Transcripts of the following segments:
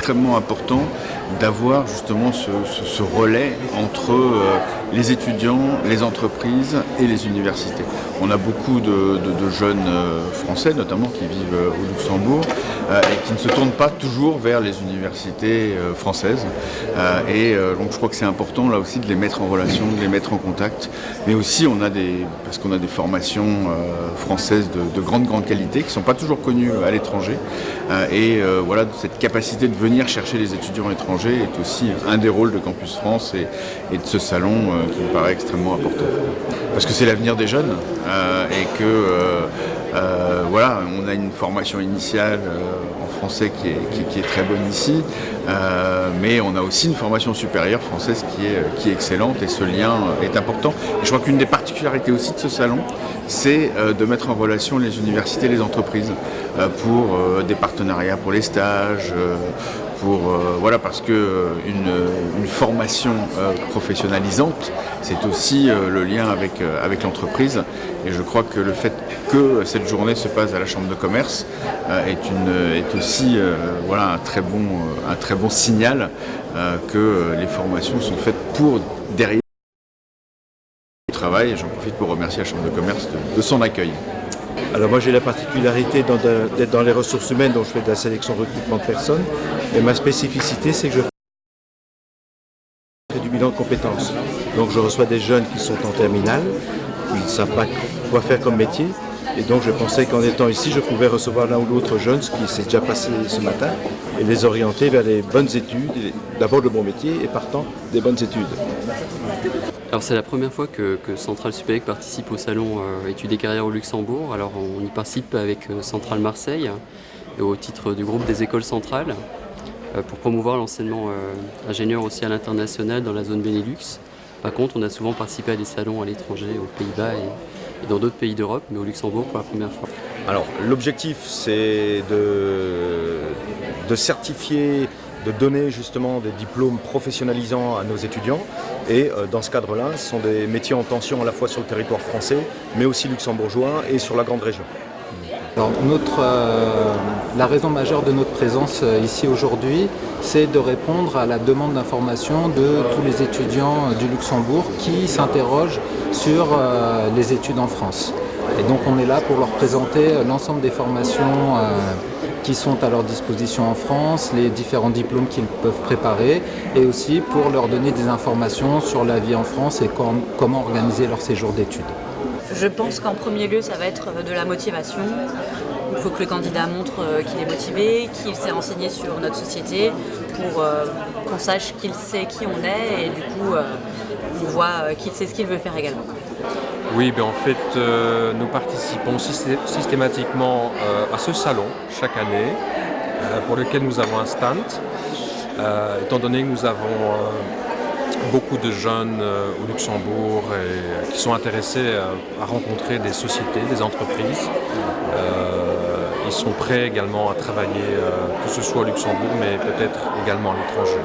extrêmement important d'avoir justement ce relais entre les étudiants, les entreprises et les universités. On a beaucoup de jeunes français notamment qui vivent au Luxembourg et qui ne se tournent pas toujours vers les universités françaises. Donc je crois que c'est important là aussi de les mettre en relation, de les mettre en contact. Mais aussi parce qu'on a des formations françaises de grande qualité qui ne sont pas toujours connues à l'étranger. Voilà, cette capacité de venir chercher les étudiants étrangers est aussi un des rôles de Campus France et de ce salon qui me paraît extrêmement important. Parce que c'est l'avenir des jeunes et que voilà, on a une formation initiale en français qui est très bonne ici, mais on a aussi une formation supérieure française qui est excellente et ce lien est important. Et je crois qu'une des particularités aussi de ce salon, c'est de mettre en relation les universités et les entreprises pour des partenariats pour les stages, voilà, parce que une formation professionnalisante, c'est aussi le lien avec l'entreprise. Et je crois que le fait que cette journée se passe à la Chambre de commerce est aussi voilà, un très bon signal que les formations sont faites pour derrière le travail. Et j'en profite pour remercier la Chambre de commerce de son accueil. Alors moi j'ai la particularité d'être dans les ressources humaines, donc je fais de la sélection recrutement de personnes. Et ma spécificité, c'est que je fais du bilan de compétences. Donc je reçois des jeunes qui sont en terminale, qui ne savent pas quoi faire comme métier. Et donc je pensais qu'en étant ici, je pouvais recevoir l'un ou l'autre jeune, ce qui s'est déjà passé ce matin, et les orienter vers les bonnes études, d'abord le bon métier et partant des bonnes études. Alors c'est la première fois que Centrale Supélec participe au salon Études et carrières au Luxembourg. Alors on y participe avec Centrale Marseille au titre du groupe des écoles centrales pour promouvoir l'enseignement ingénieur aussi à l'international dans la zone Benelux. Par contre, on a souvent participé à des salons à l'étranger, aux Pays-Bas et dans d'autres pays d'Europe, mais au Luxembourg pour la première fois. Alors l'objectif c'est de certifier, de donner justement des diplômes professionnalisants à nos étudiants. Et dans ce cadre-là, ce sont des métiers en tension à la fois sur le territoire français, mais aussi luxembourgeois et sur la grande région. Alors, la raison majeure de notre présence ici aujourd'hui, c'est de répondre à la demande d'information de tous les étudiants du Luxembourg qui s'interrogent sur les études en France. Et donc on est là pour leur présenter l'ensemble des formations qui sont à leur disposition en France, les différents diplômes qu'ils peuvent préparer et aussi pour leur donner des informations sur la vie en France et comment organiser leur séjour d'études. Je pense qu'en premier lieu, ça va être de la motivation. Il faut que le candidat montre qu'il est motivé, qu'il s'est renseigné sur notre société pour qu'on sache qu'il sait qui on est et du coup on voit qu'il sait ce qu'il veut faire également. Oui, en fait, nous participons systématiquement à ce salon chaque année pour lequel nous avons un stand. Étant donné que nous avons beaucoup de jeunes au Luxembourg qui sont intéressés à rencontrer des sociétés, des entreprises. Ils sont prêts également à travailler, que ce soit au Luxembourg, mais peut-être également à l'étranger.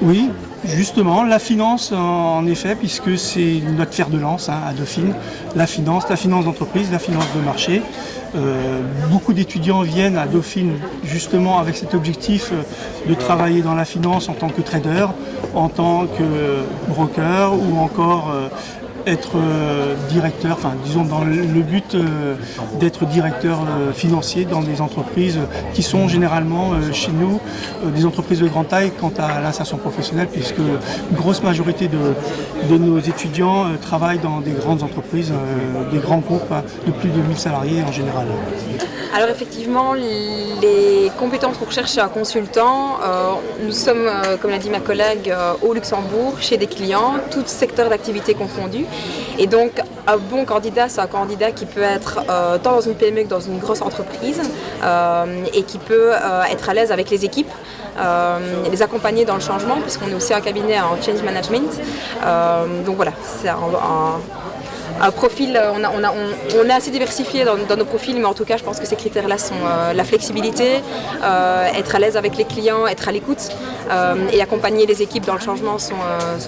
Oui, justement, la finance en effet, puisque c'est notre fer de lance à Dauphine, la finance d'entreprise, la finance de marché. Beaucoup d'étudiants viennent à Dauphine justement avec cet objectif de travailler dans la finance en tant que trader, en tant que broker ou encore être directeur, disons dans le but d'être directeur financier dans des entreprises qui sont généralement chez nous des entreprises de grande taille quant à l'insertion professionnelle, puisque une grosse majorité de nos étudiants travaillent dans des grandes entreprises, des grands groupes de plus de 1000 salariés en général. Alors effectivement, les compétences qu'on recherche chez un consultant, nous sommes, comme l'a dit ma collègue, au Luxembourg, chez des clients, tous secteurs d'activité confondus. Et donc, un bon candidat, c'est un candidat qui peut être tant dans une PME que dans une grosse entreprise et qui peut être à l'aise avec les équipes, les accompagner dans le changement, puisqu'on est aussi un cabinet en change management. Donc voilà, c'est un profil, on est assez diversifié dans nos profils, mais en tout cas je pense que ces critères-là sont la flexibilité, être à l'aise avec les clients, être à l'écoute et accompagner les équipes dans le changement sont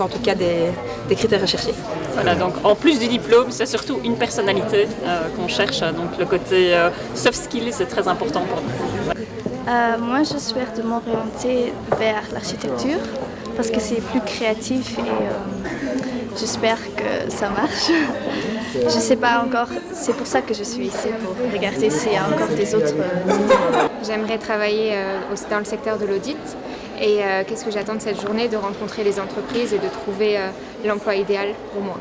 en tout cas des critères recherchés. Voilà, donc en plus du diplôme, c'est surtout une personnalité qu'on cherche, donc le côté soft skills c'est très important pour nous. Moi, j'espère de m'orienter vers l'architecture parce que c'est plus créatif et j'espère que ça marche. Je ne sais pas encore, c'est pour ça que je suis ici, pour regarder s'il y a encore des autres idées. J'aimerais travailler dans le secteur de l'audit. Et qu'est-ce que j'attends de cette journée? De rencontrer les entreprises et de trouver l'emploi idéal pour moi.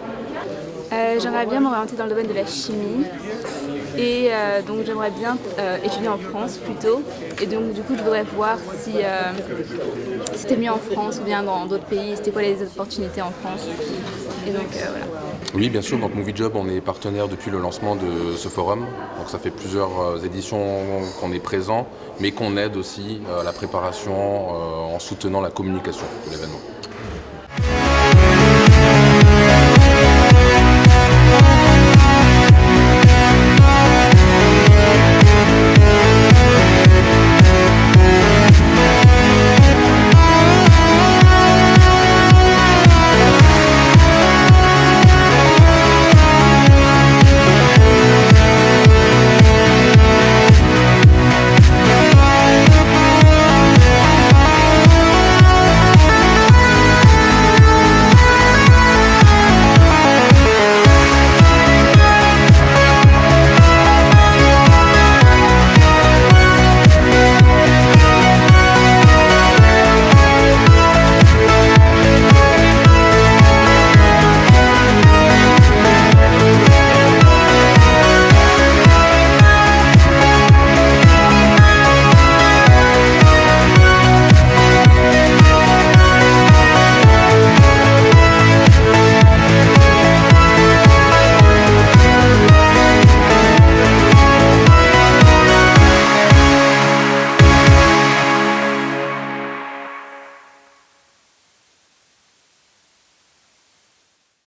J'aimerais bien m'orienter dans le domaine de la chimie. Et donc j'aimerais bien étudier en France plutôt. Et donc du coup je voudrais voir si c'était mieux en France ou bien dans d'autres pays, c'était quoi les opportunités en France. Et donc voilà. Oui, bien sûr, donc MovieJob, on est partenaire depuis le lancement de ce forum. Donc ça fait plusieurs éditions qu'on est présent, mais qu'on aide aussi à la préparation en soutenant la communication de l'événement.